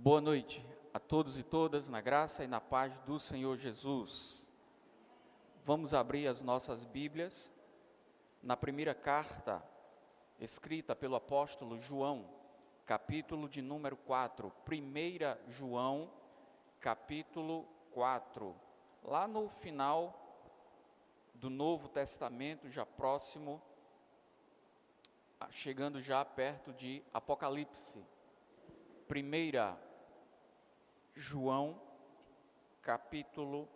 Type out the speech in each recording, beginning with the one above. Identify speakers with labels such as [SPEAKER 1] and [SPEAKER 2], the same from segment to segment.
[SPEAKER 1] Boa noite a todos e todas, na graça e na paz do Senhor Jesus. Vamos abrir as nossas Bíblias na primeira carta escrita pelo apóstolo João, capítulo de número 4. 1 João, capítulo 4. Lá no final do Novo Testamento, já próximo, chegando já perto de Apocalipse. 1 João, capítulo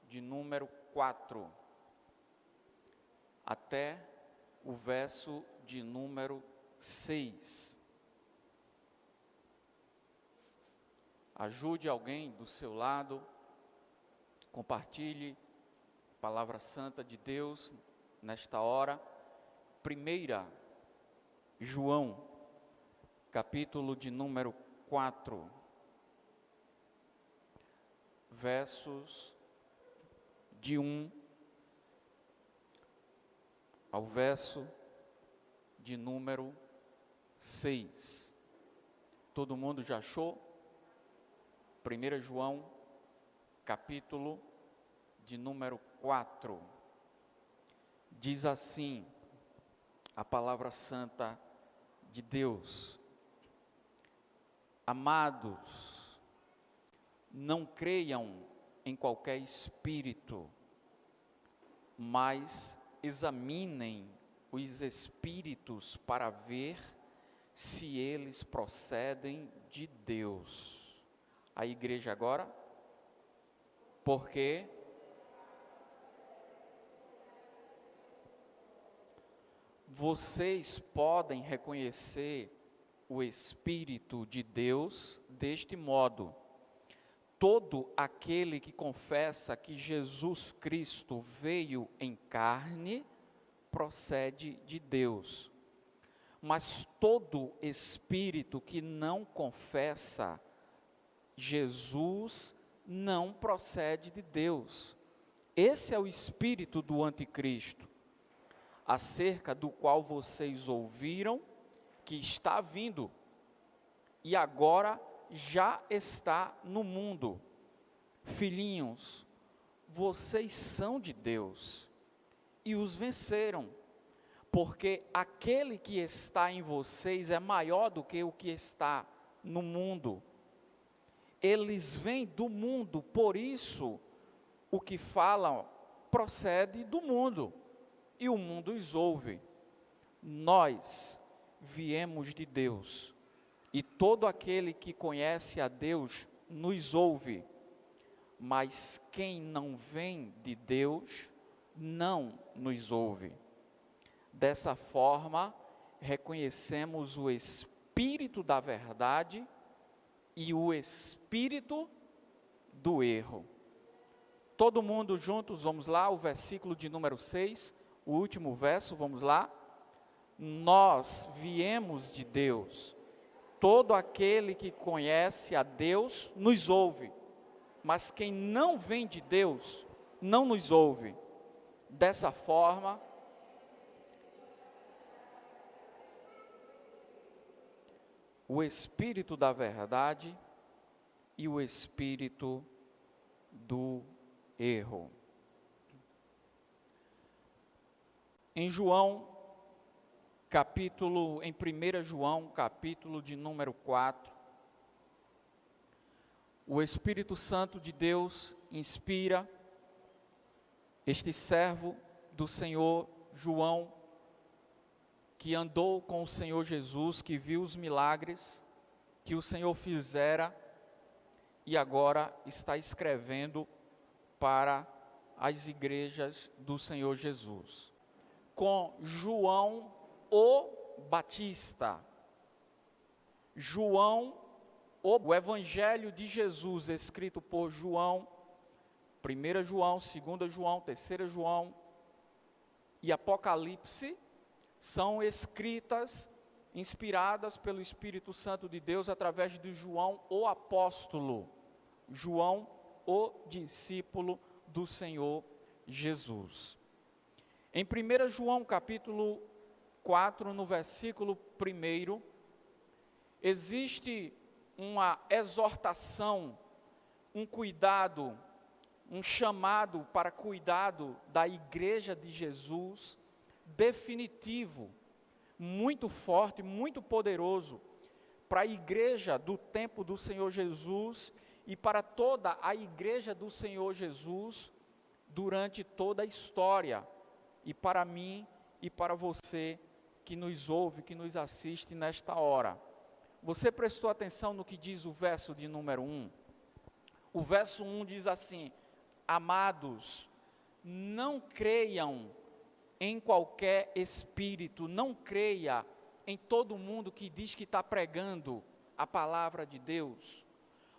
[SPEAKER 1] de número 4, até o verso de número 6. Ajude alguém do seu lado, compartilhe a palavra santa de Deus nesta hora. 1 João, capítulo de número 4, versos de 1 ao verso de número 6. Todo mundo já achou? 1 João, capítulo de número 4. Diz assim a palavra santa de Deus: Amados, não creiam em qualquer espírito, mas examinem os espíritos para ver se eles procedem de Deus. A igreja agora, porque vocês podem reconhecer o Espírito de Deus deste modo: todo aquele que confessa que Jesus Cristo veio em carne, procede de Deus. Mas todo espírito que não confessa Jesus não procede de Deus. Esse é o espírito do anticristo, acerca do qual vocês ouviram que está vindo, e agora já está no mundo. Filhinhos, vocês são de Deus e os venceram, porque aquele que está em vocês é maior do que o que está no mundo. Eles vêm do mundo, por isso o que falam procede do mundo, e o mundo os ouve. Nós viemos de Deus, e todo aquele que conhece a Deus nos ouve, mas quem não vem de Deus não nos ouve. Dessa forma, reconhecemos o espírito da verdade e o espírito do erro. Todo mundo juntos, vamos lá, o versículo de número 6, o último verso, vamos lá. Nós viemos de Deus. Todo aquele que conhece a Deus nos ouve, mas quem não vem de Deus não nos ouve. Dessa forma, o espírito da verdade e o espírito do erro. Em 1 João, capítulo de número 4, o Espírito Santo de Deus inspira este servo do Senhor, João, que andou com o Senhor Jesus, que viu os milagres que o Senhor fizera e agora está escrevendo para as igrejas do Senhor Jesus. Com João o Batista. João, o Evangelho de Jesus, escrito por João, 1 João, 2 João, 3 João e Apocalipse, são escritas, inspiradas pelo Espírito Santo de Deus, através de João, o apóstolo, João, o discípulo do Senhor Jesus. Em 1 João, capítulo 4, no versículo 1, existe uma exortação, um cuidado, um chamado para cuidado da igreja de Jesus, definitivo, muito forte, muito poderoso, para a igreja do tempo do Senhor Jesus e para toda a igreja do Senhor Jesus durante toda a história, e para mim e para você que nos ouve, que nos assiste nesta hora. Você prestou atenção no que diz o verso de número 1? O verso 1 diz assim: amados, não creiam em qualquer espírito, não creia em todo mundo que diz que está pregando a palavra de Deus,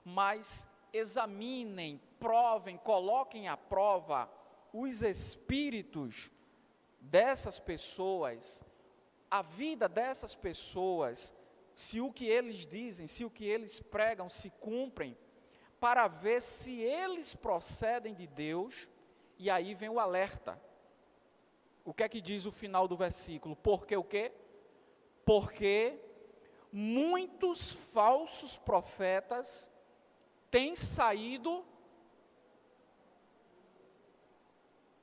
[SPEAKER 1] mas examinem, provem, coloquem à prova os espíritos dessas pessoas, a vida dessas pessoas, se o que eles dizem, se o que eles pregam se cumprem, para ver se eles procedem de Deus. E aí vem o alerta. O que é que diz o final do versículo? Porque o quê? Porque muitos falsos profetas têm saído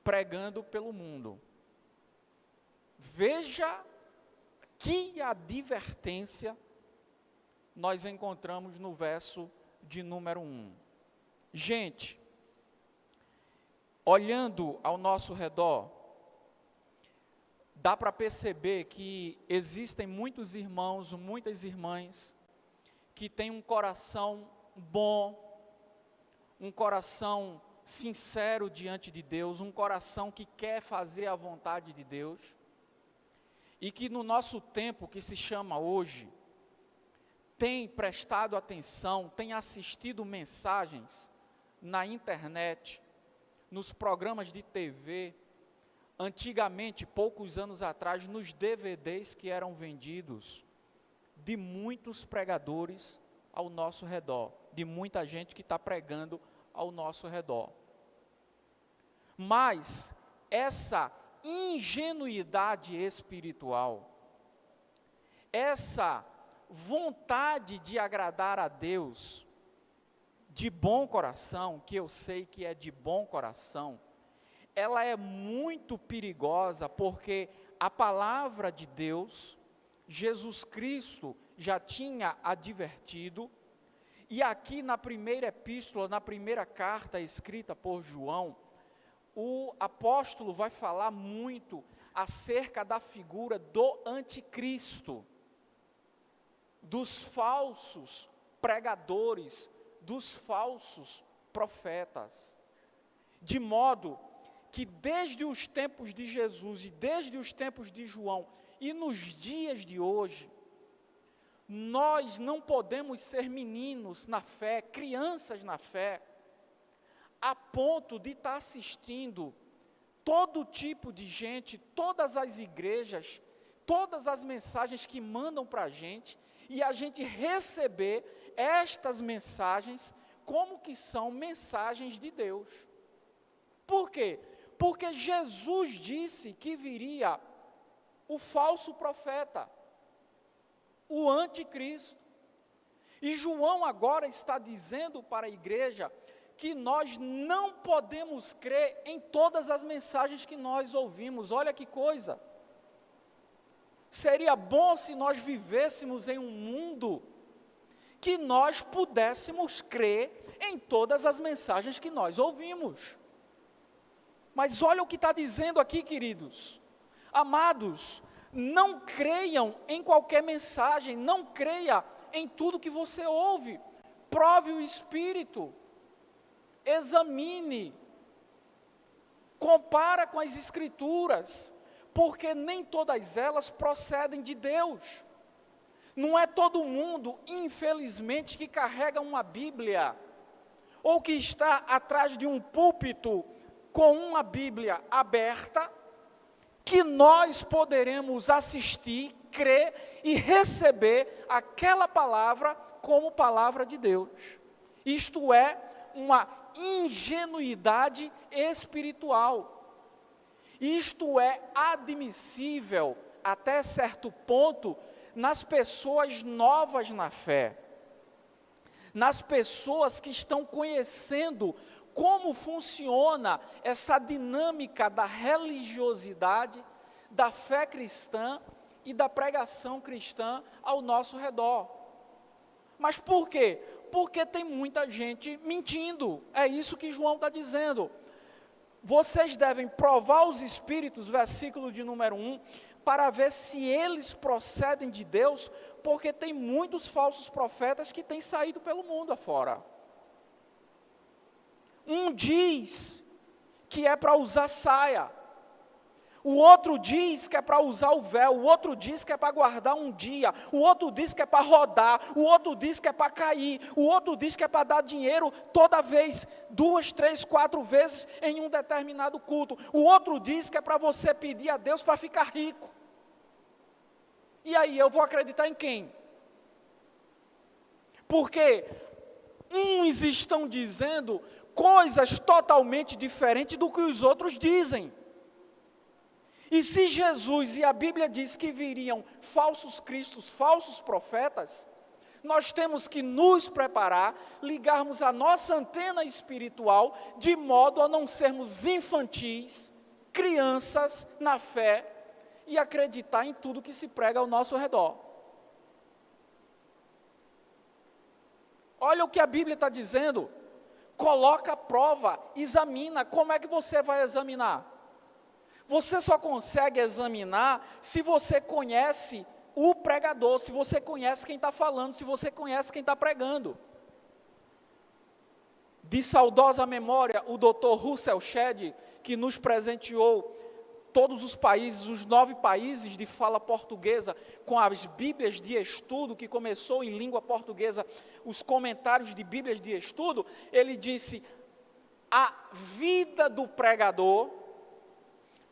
[SPEAKER 1] pregando pelo mundo. Veja que advertência nós encontramos no verso de número 1. Gente, olhando ao nosso redor, dá para perceber que existem muitos irmãos, muitas irmãs, que têm um coração bom, um coração sincero diante de Deus, um coração que quer fazer a vontade de Deus, e que no nosso tempo, que se chama hoje, tem prestado atenção, tem assistido mensagens na internet, nos programas de TV, antigamente, poucos anos atrás, nos DVDs que eram vendidos, de muitos pregadores ao nosso redor, de muita gente que está pregando ao nosso redor. Mas essa ingenuidade espiritual, essa vontade de agradar a Deus, de bom coração, que eu sei que é de bom coração, ela é muito perigosa, porque a palavra de Deus, Jesus Cristo já tinha advertido, e aqui na primeira epístola, na primeira carta escrita por João, o apóstolo vai falar muito acerca da figura do anticristo, dos falsos pregadores, dos falsos profetas, de modo que desde os tempos de Jesus e desde os tempos de João e nos dias de hoje, nós não podemos ser meninos na fé, crianças na fé, a ponto de estar assistindo todo tipo de gente, todas as igrejas, todas as mensagens que mandam para a gente, e a gente receber estas mensagens como que são mensagens de Deus. Por quê? Porque Jesus disse que viria o falso profeta, o anticristo. E João agora está dizendo para a igreja que nós não podemos crer em todas as mensagens que nós ouvimos. Olha que coisa! Seria bom se nós vivêssemos em um mundo que nós pudéssemos crer em todas as mensagens que nós ouvimos. Mas olha o que está dizendo aqui, queridos. Amados, não creiam em qualquer mensagem, não creia em tudo que você ouve. Prove o Espírito, examine, compara com as Escrituras, porque nem todas elas procedem de Deus. Não é todo mundo, infelizmente, que carrega uma Bíblia, ou que está atrás de um púlpito com uma Bíblia aberta, que nós poderemos assistir, crer e receber aquela palavra como palavra de Deus. Isto é uma ingenuidade espiritual. Isto é admissível até certo ponto nas pessoas novas na fé. nas pessoas que estão conhecendo como funciona essa dinâmica da religiosidade, da fé cristã e da pregação cristã ao nosso redor. Mas por quê? Porque tem muita gente mentindo, é isso que João está dizendo. Vocês devem provar os espíritos, versículo de número 1, para ver se eles procedem de Deus, porque tem muitos falsos profetas que têm saído pelo mundo afora. Um diz que é para usar saia, o outro diz que é para usar o véu, o outro diz que é para guardar um dia, o outro diz que é para rodar, o outro diz que é para cair, o outro diz que é para dar dinheiro toda vez, 2, 3, 4 vezes em um determinado culto, o outro diz que é para você pedir a Deus para ficar rico. E aí, eu vou acreditar em quem? Porque uns estão dizendo coisas totalmente diferentes do que os outros dizem. E se Jesus e a Bíblia diz que viriam falsos cristos, falsos profetas, nós temos que nos preparar, ligarmos a nossa antena espiritual, de modo a não sermos infantis, crianças na fé, e acreditar em tudo que se prega ao nosso redor. Olha o que a Bíblia está dizendo, coloca a prova, examina. Como é que você vai examinar? Você só consegue examinar se você conhece o pregador, se você conhece quem está falando, se você conhece quem está pregando. De saudosa memória, o Dr. Russell Shedd, que nos presenteou todos os países, os 9 países de fala portuguesa, com as Bíblias de estudo, que começou em língua portuguesa, os comentários de Bíblias de estudo, ele disse, a vida do pregador,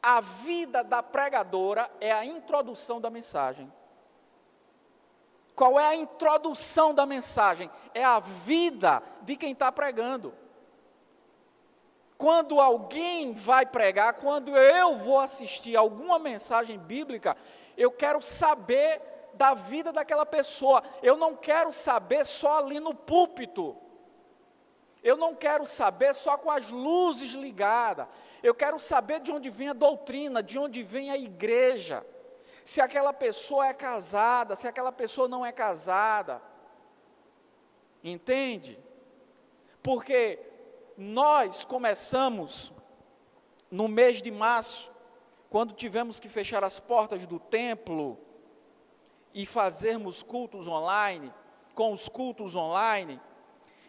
[SPEAKER 1] a vida da pregadora é a introdução da mensagem. Qual é a introdução da mensagem? É a vida de quem está pregando. Quando alguém vai pregar, quando eu vou assistir alguma mensagem bíblica, eu quero saber da vida daquela pessoa. Eu não quero saber só ali no púlpito. Eu não quero saber só com as luzes ligadas. Eu quero saber de onde vem a doutrina, de onde vem a igreja. Se aquela pessoa é casada, se aquela pessoa não é casada. Entende? Porque nós começamos no mês de março, quando tivemos que fechar as portas do templo e fazermos cultos online, com os cultos online,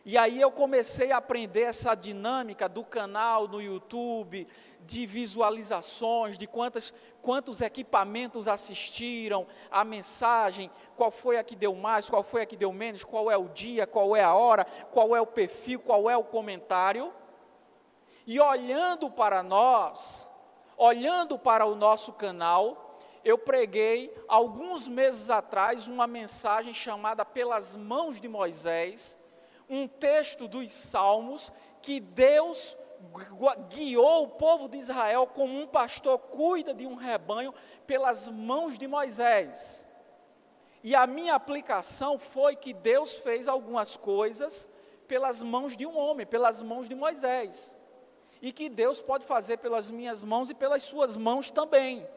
[SPEAKER 1] e aí eu comecei a aprender essa dinâmica do canal no YouTube, de visualizações, de quantos equipamentos assistiram a mensagem, qual foi a que deu mais, qual foi a que deu menos, qual é o dia, qual é a hora, qual é o perfil, qual é o comentário. E olhando para nós, olhando para o nosso canal, eu preguei alguns meses atrás uma mensagem chamada Pelas Mãos de Moisés, um texto dos Salmos que Deus guiou o povo de Israel como um pastor cuida de um rebanho pelas mãos de Moisés. E a minha aplicação foi que Deus fez algumas coisas pelas mãos de um homem, pelas mãos de Moisés. E que Deus pode fazer pelas minhas mãos e pelas suas mãos também.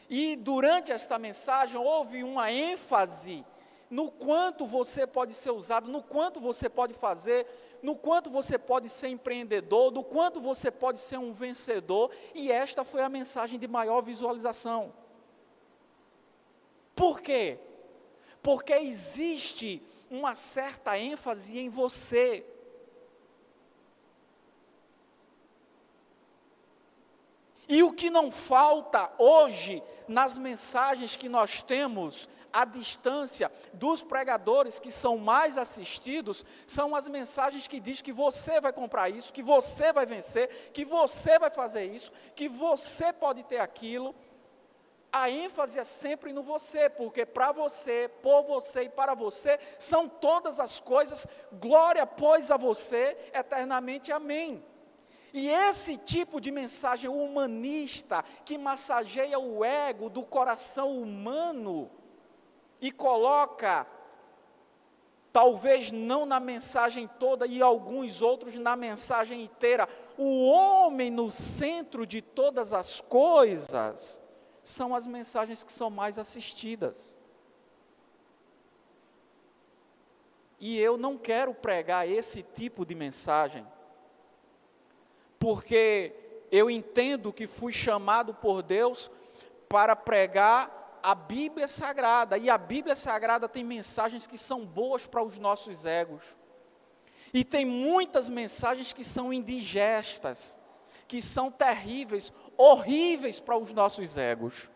[SPEAKER 1] E durante esta mensagem houve uma ênfase no quanto você pode ser usado, no quanto você pode fazer, no quanto você pode ser empreendedor, no quanto você pode ser um vencedor, e esta foi a mensagem de maior visualização. Por quê? Porque existe uma certa ênfase em você. E o que não falta hoje nas mensagens que nós temos à distância dos pregadores que são mais assistidos, são as mensagens que diz que você vai comprar isso, que você vai vencer, que você vai fazer isso, que você pode ter aquilo. A ênfase é sempre no você, porque para você, por você e para você, são todas as coisas, glória pois a você, eternamente amém. E esse tipo de mensagem humanista, que massageia o ego do coração humano, e coloca talvez não na mensagem toda e alguns outros na mensagem inteira, o homem no centro de todas as coisas, são as mensagens que são mais assistidas. E eu não quero pregar esse tipo de mensagem, porque eu entendo que fui chamado por Deus para pregar a Bíblia Sagrada, e a Bíblia Sagrada tem mensagens que são boas para os nossos egos, e tem muitas mensagens que são indigestas, que são terríveis, horríveis para os nossos egos,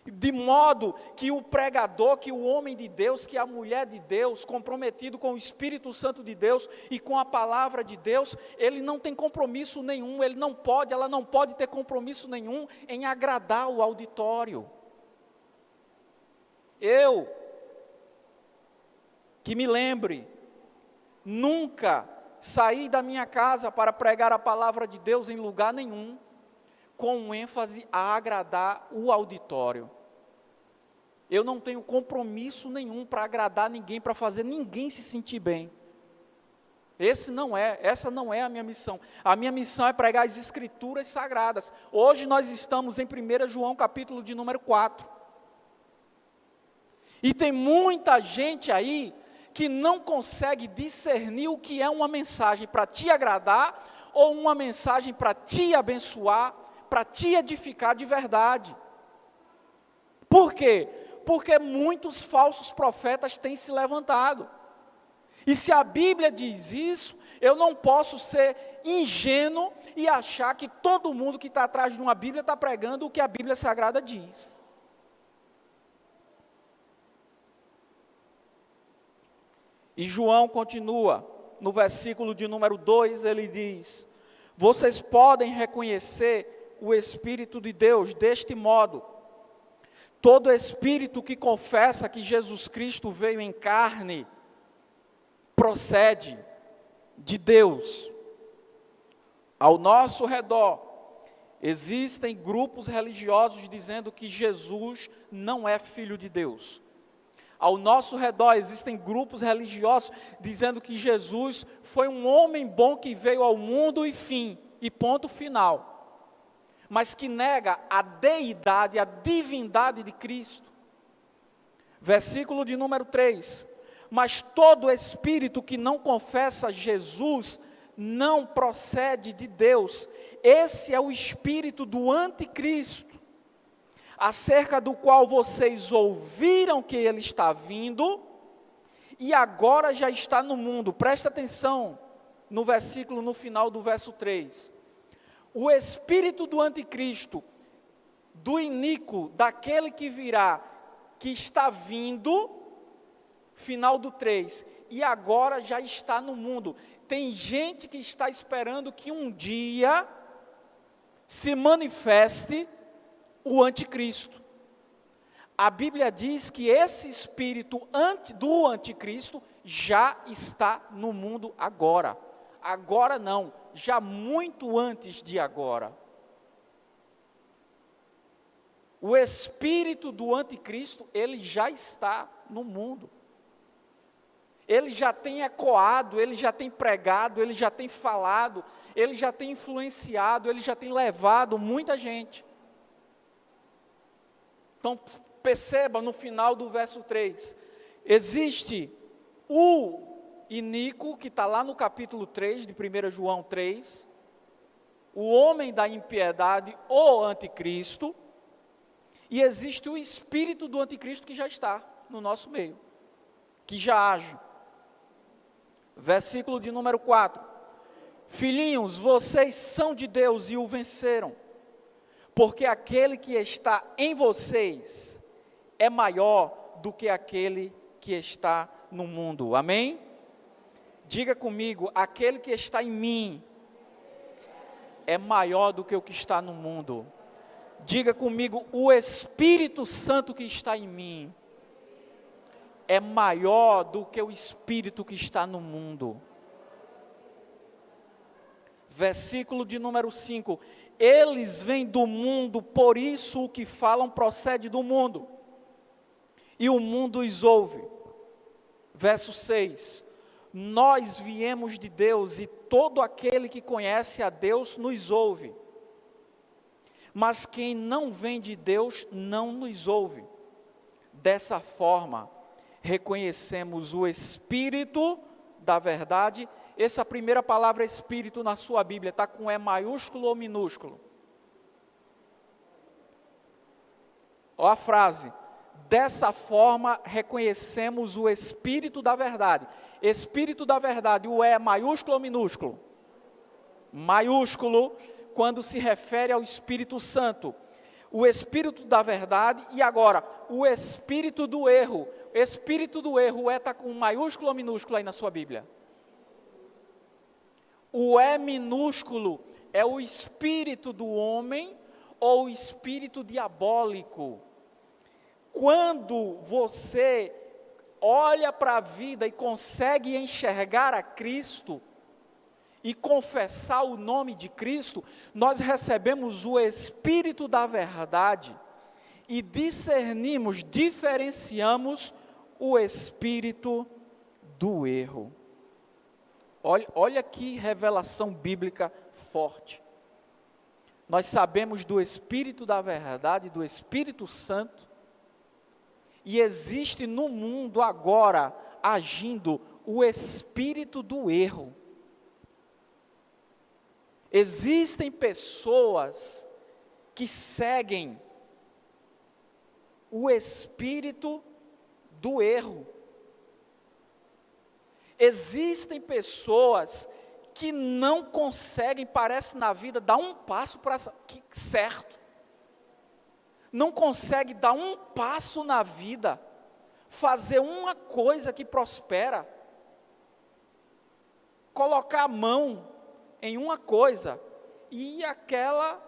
[SPEAKER 1] de modo que o pregador, que o homem de Deus, que a mulher de Deus, comprometido com o Espírito Santo de Deus e com a palavra de Deus, ele não tem compromisso nenhum, ela não pode ter compromisso nenhum em agradar o auditório. Eu, que me lembre, nunca saí da minha casa para pregar a palavra de Deus em lugar nenhum, com ênfase a agradar o auditório. Eu não tenho compromisso nenhum para agradar ninguém, para fazer ninguém se sentir bem. Essa não é a minha missão. A minha missão é pregar as Escrituras Sagradas. Hoje nós estamos em 1 João capítulo de número 4. E tem muita gente aí que não consegue discernir o que é uma mensagem para te agradar ou uma mensagem para te abençoar, para te edificar de verdade. Por quê? Porque muitos falsos profetas têm se levantado. E se a Bíblia diz isso, eu não posso ser ingênuo e achar que todo mundo que está atrás de uma Bíblia está pregando o que a Bíblia Sagrada diz. E João continua, no versículo de número 2, ele diz: vocês podem reconhecer o Espírito de Deus deste modo. Todo espírito que confessa que Jesus Cristo veio em carne, procede de Deus. Ao nosso redor, existem grupos religiosos dizendo que Jesus não é filho de Deus. Ao nosso redor existem grupos religiosos dizendo que Jesus foi um homem bom que veio ao mundo e ponto final. Mas que nega a deidade, a divindade de Cristo. Versículo de número 3. Mas todo espírito que não confessa Jesus não procede de Deus. Esse é o espírito do anticristo, acerca do qual vocês ouviram que ele está vindo e agora já está no mundo. Presta atenção no versículo, no final do verso 3. O espírito do anticristo, do iníquo, daquele que virá, que está vindo, final do 3, e agora já está no mundo. Tem gente que está esperando que um dia se manifeste o anticristo. A Bíblia diz que esse espírito do anticristo já está no mundo agora. Agora não, já muito antes de agora. O espírito do anticristo, ele já está no mundo. Ele já tem ecoado, ele já tem pregado, ele já tem falado, ele já tem influenciado, ele já tem levado muita gente. Então, perceba no final do verso 3, existe o iníquo, que está lá no capítulo 3, de 1 João 3, o homem da impiedade, o anticristo, e existe o espírito do anticristo que já está no nosso meio, que já age. Versículo de número 4, filhinhos, vocês são de Deus e o venceram, porque aquele que está em vocês é maior do que aquele que está no mundo. Amém? Diga comigo, aquele que está em mim é maior do que o que está no mundo. Diga comigo, o Espírito Santo que está em mim é maior do que o Espírito que está no mundo. Versículo de número 5, eles vêm do mundo, por isso o que falam procede do mundo, e o mundo os ouve. Verso 6: nós viemos de Deus e todo aquele que conhece a Deus nos ouve. Mas quem não vem de Deus não nos ouve. Dessa forma, reconhecemos o Espírito da verdade. Essa primeira palavra Espírito na sua Bíblia está com E maiúsculo ou minúsculo? Olha a frase: dessa forma reconhecemos o Espírito da verdade. Espírito da verdade, o E é maiúsculo ou minúsculo? Maiúsculo, quando se refere ao Espírito Santo. O Espírito da verdade, e agora, o Espírito do erro. Espírito do erro, o E está com maiúsculo ou minúsculo aí na sua Bíblia? O E minúsculo é o espírito do homem ou o espírito diabólico. Quando você olha para a vida e consegue enxergar a Cristo e confessar o nome de Cristo, nós recebemos o Espírito da verdade e discernimos, diferenciamos o espírito do erro. Olha que revelação bíblica forte. Nós sabemos do Espírito da verdade, do Espírito Santo, e existe no mundo agora, agindo, o espírito do erro. Existem pessoas que seguem o espírito do erro. Existem pessoas que não conseguem, parece na vida, dar um passo para certo. Não consegue dar um passo na vida, fazer uma coisa que prospera, colocar a mão em uma coisa, e aquela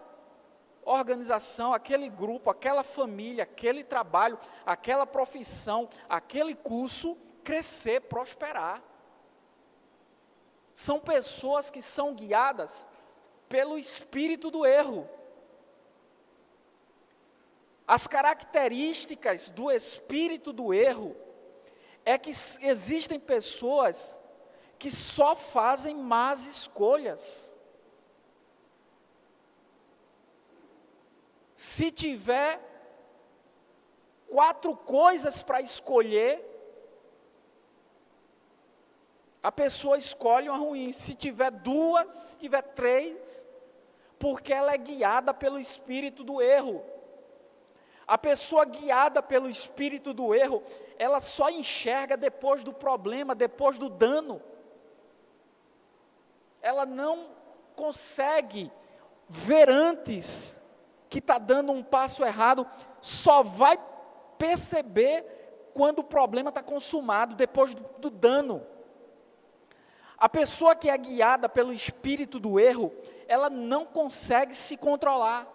[SPEAKER 1] organização, aquele grupo, aquela família, aquele trabalho, aquela profissão, aquele curso, crescer, prosperar. São pessoas que são guiadas pelo espírito do erro. As características do espírito do erro é que existem pessoas que só fazem más escolhas. Se tiver 4 coisas para escolher, a pessoa escolhe uma ruim. Se tiver 2, se tiver 3, porque ela é guiada pelo espírito do erro. A pessoa guiada pelo espírito do erro, ela só enxerga depois do problema, depois do dano. Ela não consegue ver antes que está dando um passo errado, só vai perceber quando o problema está consumado, depois do dano. A pessoa que é guiada pelo espírito do erro, ela não consegue se controlar,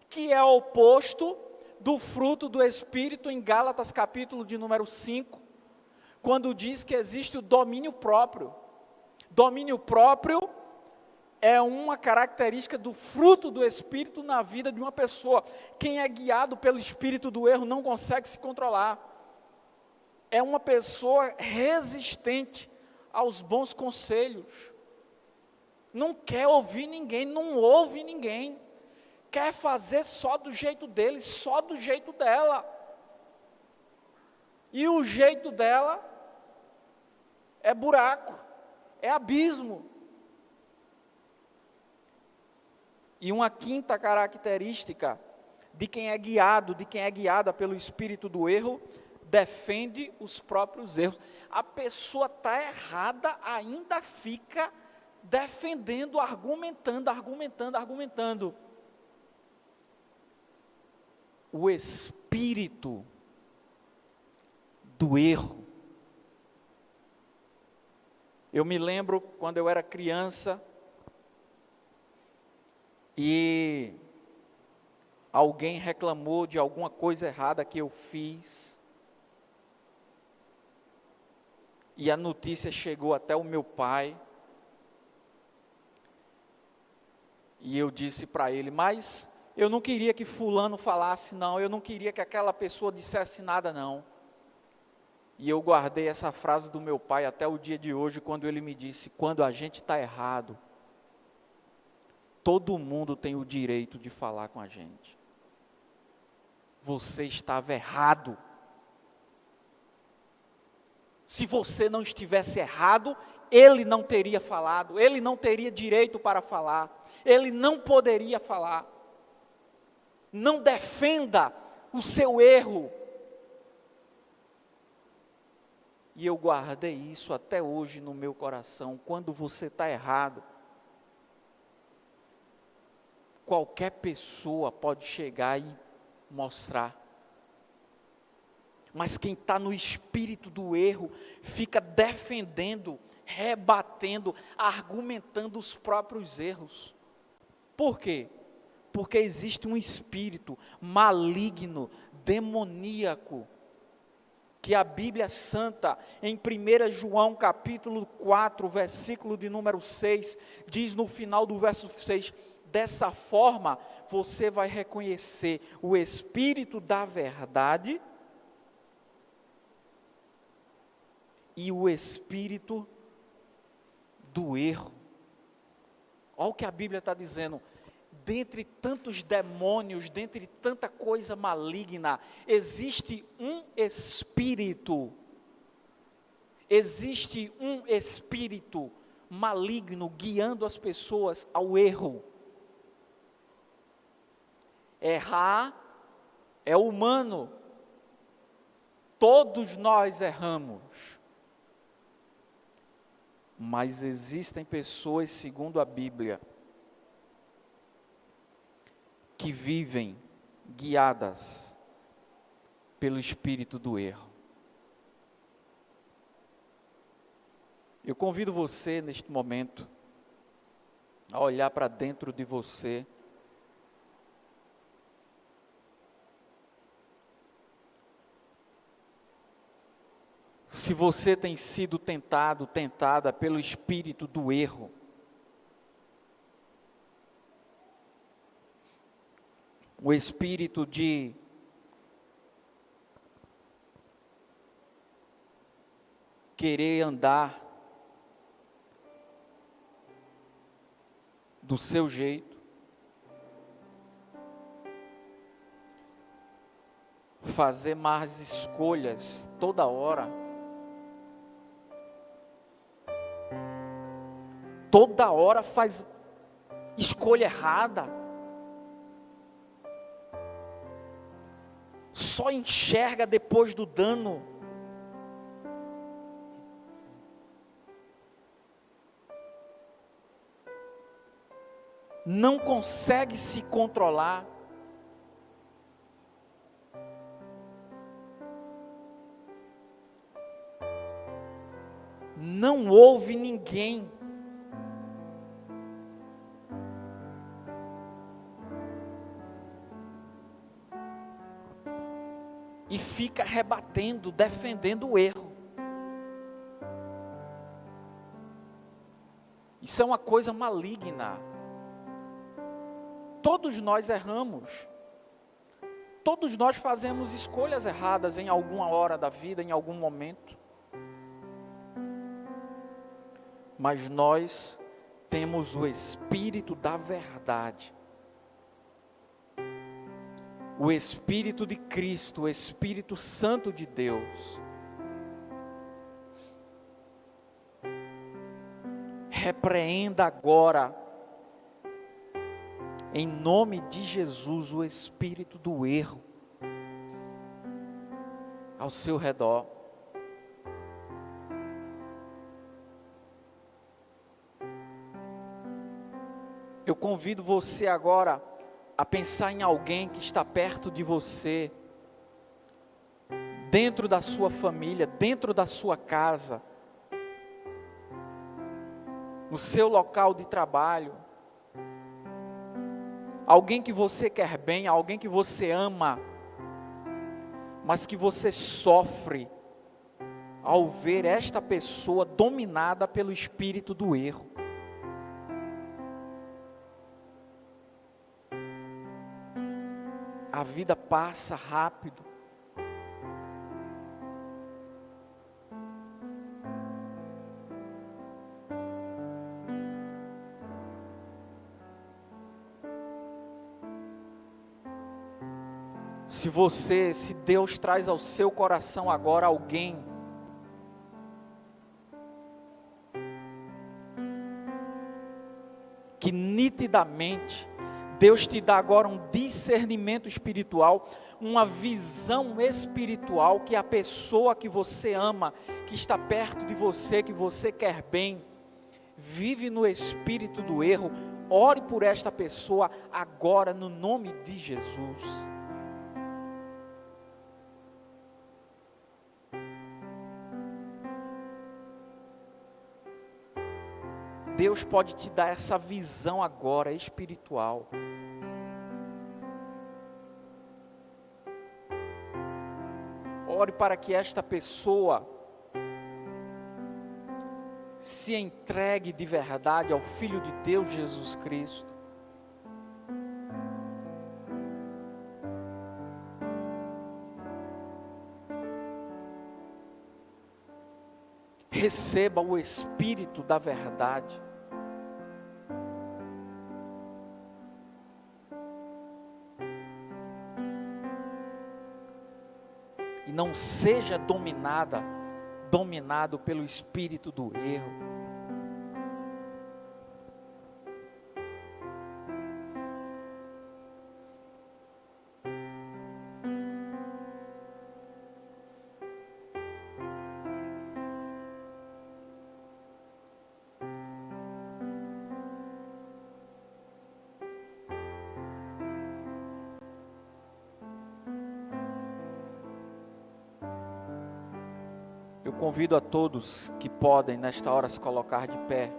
[SPEAKER 1] que é o oposto do fruto do Espírito em Gálatas capítulo de número 5, quando diz que existe o domínio próprio. Domínio próprio é uma característica do fruto do Espírito na vida de uma pessoa. Quem é guiado pelo espírito do erro não consegue se controlar. É uma pessoa resistente aos bons conselhos. Não quer ouvir ninguém, não ouve ninguém. Quer fazer só do jeito dele, só do jeito dela. E o jeito dela é buraco, é abismo. E uma quinta característica de quem é guiado, de quem é guiada pelo espírito do erro, defende os próprios erros. A pessoa está errada, ainda fica defendendo, argumentando. O espírito do erro. Eu me lembro quando eu era criança e alguém reclamou de alguma coisa errada que eu fiz, e a notícia chegou até o meu pai, e eu disse para ele: mas eu não queria que fulano falasse não, eu não queria que aquela pessoa dissesse nada não. E eu guardei essa frase do meu pai até o dia de hoje, quando ele me disse: quando a gente está errado, todo mundo tem o direito de falar com a gente. Você estava errado. Se você não estivesse errado, ele não teria falado, ele não teria direito para falar, ele não poderia falar. Não defenda o seu erro. E eu guardei isso até hoje no meu coração. Quando você está errado, qualquer pessoa pode chegar e mostrar. Mas quem está no espírito do erro, fica defendendo, rebatendo, argumentando os próprios erros. Por quê? Porque existe um espírito maligno, demoníaco, que a Bíblia Santa, em 1 João capítulo 4, versículo de número 6, diz no final do verso 6, dessa forma você vai reconhecer o espírito da verdade e o espírito do erro. Olha o que a Bíblia está dizendo. Dentre tantos demônios, dentre tanta coisa maligna, existe um espírito maligno guiando as pessoas ao erro. Errar é humano, todos nós erramos, mas existem pessoas, segundo a Bíblia, que vivem guiadas pelo espírito do erro. Eu convido você neste momento a olhar para dentro de você. Se você tem sido tentado, tentada pelo espírito do erro, o espírito de querer andar do seu jeito, fazer más escolhas toda hora, faz escolha errada, só enxerga depois do dano. Não consegue se controlar. Não ouve ninguém. E fica rebatendo, defendendo o erro. Isso é uma coisa maligna. Todos nós erramos. Todos nós fazemos escolhas erradas em alguma hora da vida, em algum momento. Mas nós temos o Espírito da verdade. O Espírito de Cristo, o Espírito Santo de Deus. Repreenda agora, em nome de Jesus, o espírito do erro ao seu redor. Eu convido você agora a pensar em alguém que está perto de você, dentro da sua família, dentro da sua casa, no seu local de trabalho, alguém que você quer bem, alguém que você ama, mas que você sofre ao ver esta pessoa dominada pelo espírito do erro. A vida passa rápido. Se Deus traz ao seu coração agora alguém que nitidamente Deus te dá agora um discernimento espiritual, uma visão espiritual, que a pessoa que você ama, que está perto de você, que você quer bem, vive no espírito do erro. Ore por esta pessoa agora no nome de Jesus. Deus pode te dar essa visão agora espiritual. Ore para que esta pessoa se entregue de verdade ao Filho de Deus Jesus Cristo. Receba o Espírito da verdade. E não seja dominado pelo espírito do erro. Eu convido a todos que podem nesta hora se colocar de pé,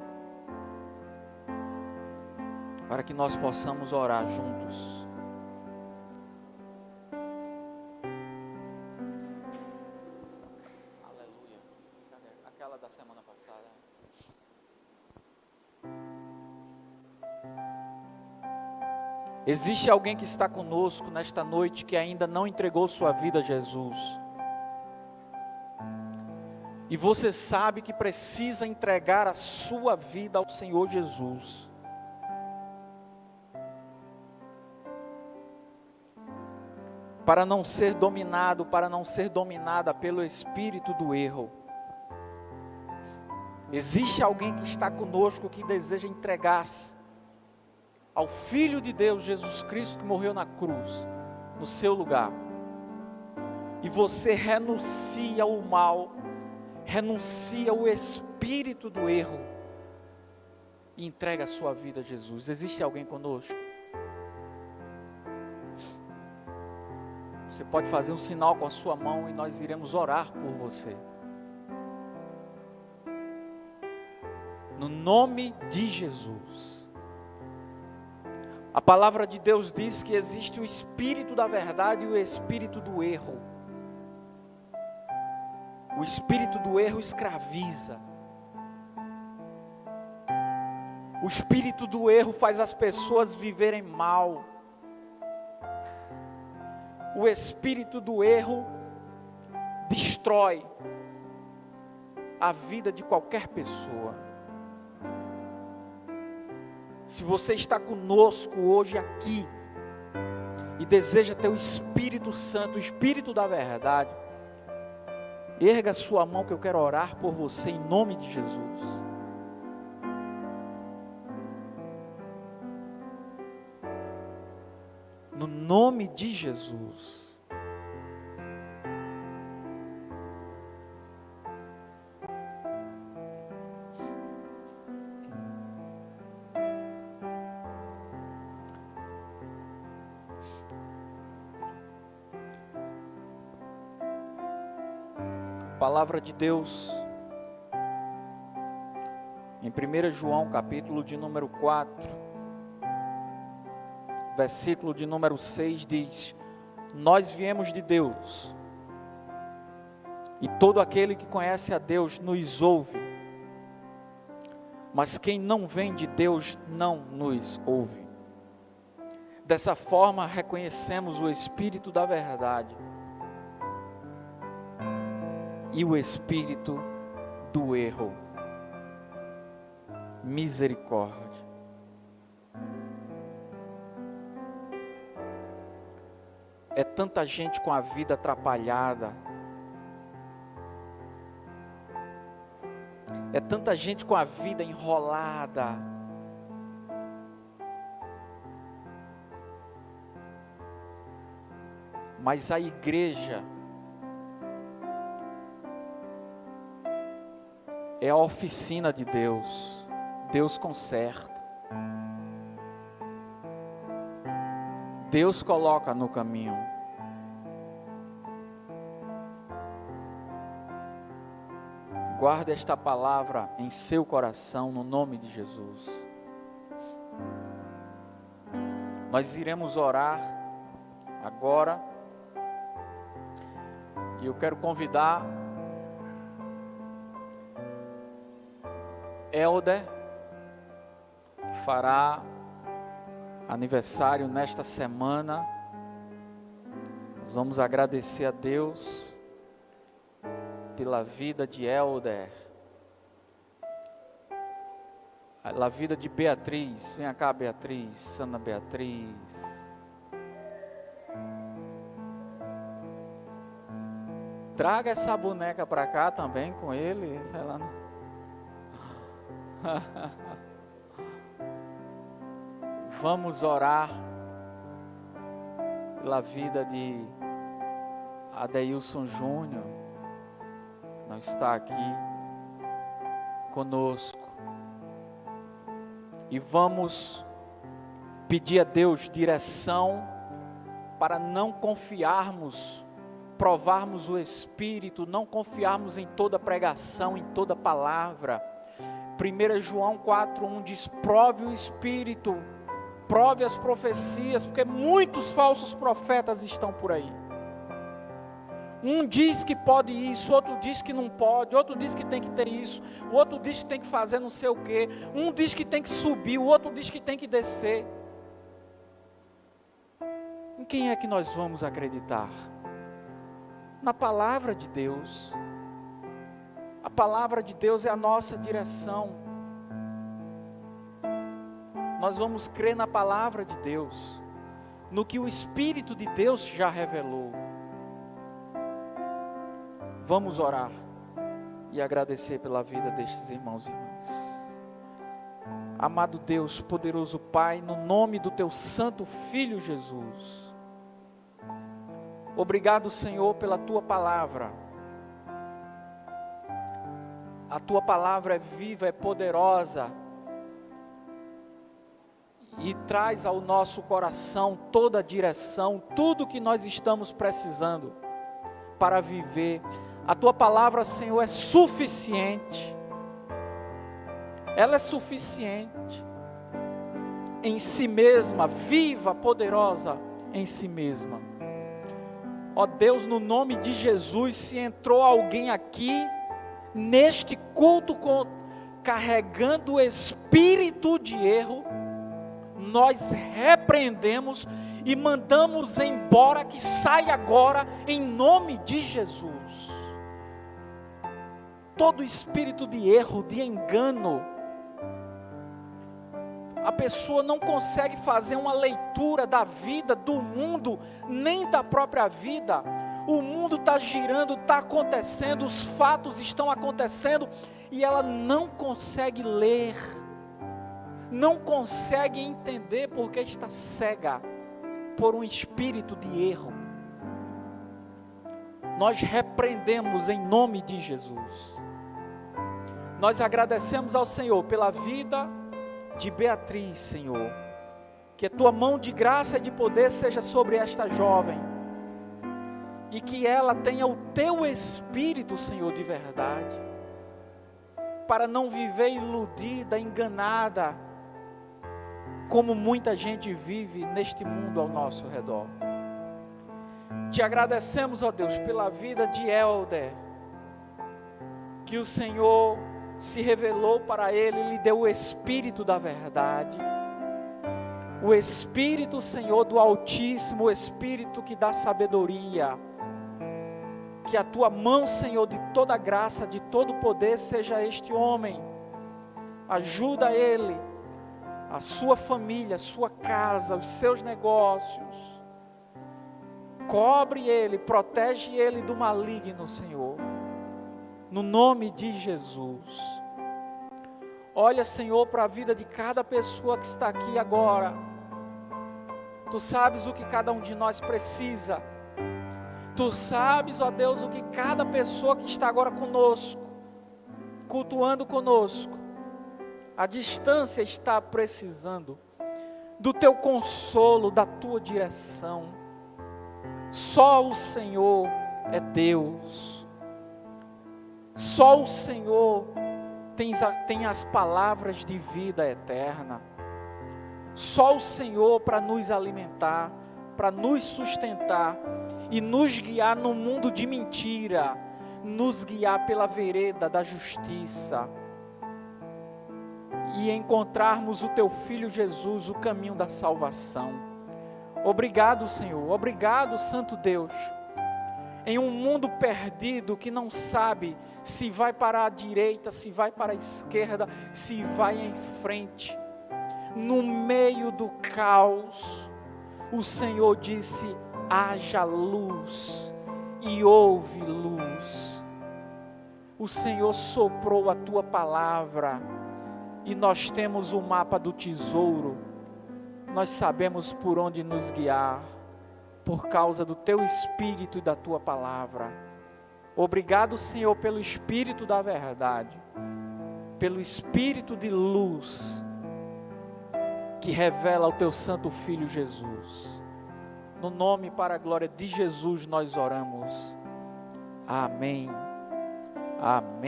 [SPEAKER 1] para que nós possamos orar juntos. Aleluia. Aquela da semana passada. Existe alguém que está conosco nesta noite que ainda não entregou sua vida a Jesus. E você sabe que precisa entregar a sua vida ao Senhor Jesus. Para não ser dominado, para não ser dominada pelo espírito do erro. Existe alguém que está conosco que deseja entregar-se ao Filho de Deus, Jesus Cristo, que morreu na cruz, no seu lugar. E você renuncia ao mal, renuncia o espírito do erro e entrega a sua vida a Jesus. Existe alguém conosco? Você pode fazer um sinal com a sua mão e nós iremos orar por você. No nome de Jesus. A palavra de Deus diz que existe o espírito da verdade e o espírito do erro. O espírito do erro escraviza. O espírito do erro faz as pessoas viverem mal. O espírito do erro destrói a vida de qualquer pessoa. Se você está conosco hoje aqui e deseja ter o Espírito Santo, o Espírito da verdade, erga a sua mão que eu quero orar por você em nome de Jesus. No nome de Jesus. Palavra de Deus, em 1 João, capítulo de número 4, versículo de número 6, diz: nós viemos de Deus, e todo aquele que conhece a Deus nos ouve, mas quem não vem de Deus não nos ouve. Dessa forma reconhecemos o Espírito da verdade e o espírito do erro. Misericórdia. É tanta gente com a vida atrapalhada. É tanta gente com a vida enrolada. Mas a igreja é a oficina de Deus. Deus conserta. Deus coloca no caminho. Guarde esta palavra em seu coração, no nome de Jesus. Nós iremos orar agora. E eu quero convidar Helder, que fará aniversário nesta semana. Nós vamos agradecer a Deus pela vida de Helder, pela vida de Beatriz. Vem cá, Beatriz, Ana Beatriz. Traga essa boneca para cá também com ele. Ela não... Vamos orar pela vida de Adeilson Júnior. Não está aqui conosco. E vamos pedir a Deus direção para não confiarmos, provarmos o Espírito, não confiarmos em toda pregação, em toda palavra. 1 João 4:1 diz: prove o Espírito, prove as profecias, porque muitos falsos profetas estão por aí. Um diz que pode isso, outro diz que não pode, outro diz que tem que ter isso, o outro diz que tem que fazer não sei o quê, um diz que tem que subir, o outro diz que tem que descer. Em quem é que nós vamos acreditar? Na palavra de Deus. A palavra de Deus é a nossa direção. Nós vamos crer na palavra de Deus, no que o Espírito de Deus já revelou. Vamos orar e agradecer pela vida destes irmãos e irmãs. Amado Deus, poderoso Pai, no nome do Teu Santo Filho Jesus, obrigado, Senhor, pela Tua palavra. A Tua palavra é viva, é poderosa e traz ao nosso coração toda a direção, tudo que nós estamos precisando para viver. A Tua palavra, Senhor, é suficiente. Ela é suficiente em si mesma, viva, poderosa em si mesma. Ó Deus, no nome de Jesus, se entrou alguém aqui neste culto carregando o espírito de erro, nós repreendemos e mandamos embora, que saia agora em nome de Jesus. Todo espírito de erro, de engano, a pessoa não consegue fazer uma leitura da vida, do mundo, nem da própria vida. O mundo está girando, está acontecendo, os fatos estão acontecendo e ela não consegue ler, não consegue entender porque está cega por um espírito de erro. Nós repreendemos em nome de Jesus. Nós agradecemos ao Senhor pela vida de Beatriz, Senhor. Que a Tua mão de graça e de poder seja sobre esta jovem. E que ela tenha o Teu Espírito, Senhor, de verdade. Para não viver iludida, enganada, como muita gente vive neste mundo ao nosso redor. Te agradecemos, ó Deus, pela vida de Helder, que o Senhor se revelou para ele, lhe deu o Espírito da verdade, o Espírito, Senhor, do Altíssimo, o Espírito que dá sabedoria. Que a Tua mão, Senhor, de toda graça, de todo poder, seja este homem. Ajuda ele, a sua família, a sua casa, os seus negócios. Cobre ele, protege ele do maligno, Senhor. No nome de Jesus. Olha, Senhor, para a vida de cada pessoa que está aqui agora. Tu sabes o que cada um de nós precisa. Tu sabes, ó Deus, o que cada pessoa que está agora conosco, cultuando conosco, à distância está precisando do teu consolo, da tua direção. Só o Senhor é Deus. Só o Senhor tem as palavras de vida eterna. Só o Senhor para nos alimentar, para nos sustentar e nos guiar no mundo de mentira, nos guiar pela vereda da justiça e encontrarmos o teu Filho Jesus, o caminho da salvação. Obrigado, Senhor, obrigado, Santo Deus. Em um mundo perdido que não sabe se vai para a direita, se vai para a esquerda, se vai em frente, no meio do caos, o Senhor disse: haja luz, e houve luz. O Senhor soprou a tua palavra, e nós temos o mapa do tesouro, nós sabemos por onde nos guiar, por causa do teu Espírito e da tua palavra. Obrigado, Senhor, pelo Espírito da verdade, pelo Espírito de luz, que revela o teu Santo Filho Jesus. No nome e para a glória de Jesus nós oramos. Amém. Amém.